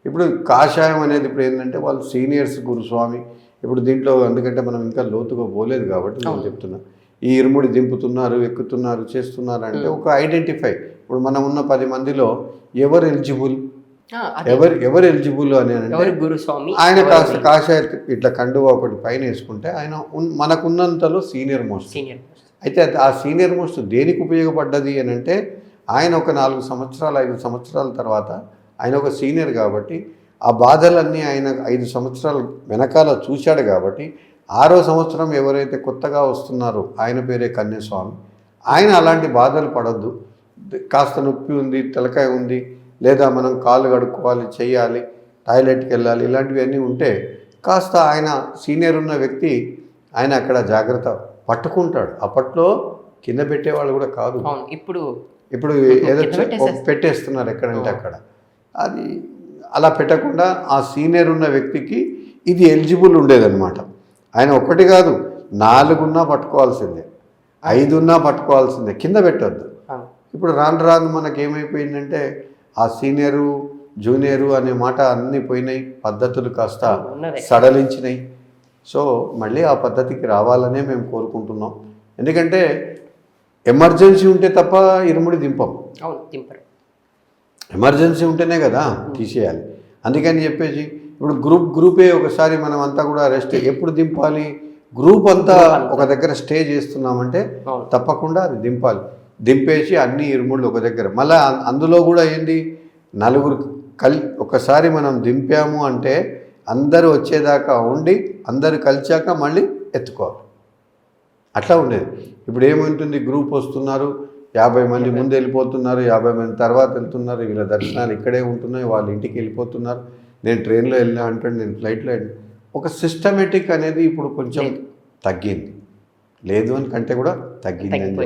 ఇప్పుడు కాషాయం అనేది ఇప్పుడు ఏంటంటే వాళ్ళు సీనియర్స్ గురుస్వామి. ఇప్పుడు దీంట్లో ఎందుకంటే మనం ఇంకా లోతుగా పోలేదు కాబట్టి నేను చెప్తున్నా. ఈ ఇరుముడి దింపుతున్నారు, ఎక్కుతున్నారు, చేస్తున్నారు అంటే ఒక ఐడెంటిఫై. ఇప్పుడు మనం ఉన్న 10 మందిలో ఎవరు ఎలిజిబుల్, ఎవరు ఎలిజిబుల్ అని అంటే గురుస్వామి ఆయన కాస్త కాషాయ ఇట్లా కండువా ఒకటి పైన వేసుకుంటే ఆయన మనకున్నంతలో సీనియర్ మోస్ట్. అయితే ఆ సీనియర్ మోస్ట్ దేనికి ఉపయోగపడ్డది అని అంటే ఆయన ఒక 4 సంవత్సరాలు 5 సంవత్సరాల తర్వాత ఆయన ఒక సీనియర్ కాబట్టి ఆ బాధలన్నీ ఆయన 5 సంవత్సరాలు వెనకాల చూశాడు కాబట్టి 6వ సంవత్సరం ఎవరైతే కొత్తగా వస్తున్నారో ఆయన పేరే కన్యస్వామి. ఆయన అలాంటి బాధలు పడద్దు. కాస్త నొప్పి ఉంది, తలకాయ ఉంది, లేదా మనం కాళ్ళు కడుక్కోవాలి, చేయాలి, టాయిలెట్కి వెళ్ళాలి, ఇలాంటివన్నీ ఉంటే కాస్త ఆయన సీనియర్ ఉన్న వ్యక్తి ఆయన అక్కడ జాగ్రత్త పట్టుకుంటాడు. అప్పట్లో కింద పెట్టేవాళ్ళు కూడా కాదు, ఇప్పుడు ఏదో పెట్టేస్తున్నారు ఎక్కడంటే అక్కడ. అది అలా పెట్టకుండా ఆ సీనియర్ ఉన్న వ్యక్తికి ఇది ఎలిజిబుల్ ఉండేదన్నమాట. ఆయన ఒకటి కాదు 4 ఉన్నా పట్టుకోవాల్సిందే, 5 ఉన్నా పట్టుకోవాల్సిందే, కింద పెట్టద్దు. ఇప్పుడు రాను రాను మనకి ఏమైపోయిందంటే ఆ సీనియరు జూనియరు అనే మాట అన్నీ పోయినాయి, పద్ధతులు కాస్త సడలించినాయి. సో మళ్ళీ ఆ పద్ధతికి రావాలనే మేము కోరుకుంటున్నాం. ఎందుకంటే ఎమర్జెన్సీ ఉంటే తప్ప ఇరుముడి దింపం. ఎమర్జెన్సీ ఉంటేనే కదా తీసేయాలి. అందుకని చెప్పేసి ఇప్పుడు గ్రూపే ఒకసారి మనం అంతా కూడా రెస్ట్ ఎప్పుడు దింపాలి, గ్రూప్ అంతా ఒక దగ్గర స్టే చేస్తున్నామంటే తప్పకుండా అది దింపాలి. దింపేసి అన్ని ఇరుముళ్ళు ఒక దగ్గర, మళ్ళీ అందులో కూడా ఏంటి 4 ఒకసారి మనం దింపాము అంటే అందరూ వచ్చేదాకా ఉండి అందరూ కలిచాక మళ్ళీ ఎత్తుకోవాలి. అట్లా ఉండేది. ఇప్పుడు ఏముంటుంది, గ్రూప్ వస్తున్నారు, 50 మంది ముందు వెళ్ళిపోతున్నారు, 50 మంది తర్వాత వెళ్తున్నారు, వీళ్ళ దర్శనాలు ఇక్కడే ఉంటున్నాయి, వాళ్ళ ఇంటికి వెళ్ళిపోతున్నారు. నేను ట్రైన్లో వెళ్ళా అంటాడు, నేను ఫ్లైట్లో వెళ్ళి ఒక సిస్టమేటిక్ అనేది ఇప్పుడు కొంచెం తగ్గింది. లేదు అని కంటే కూడా తగ్గింది అని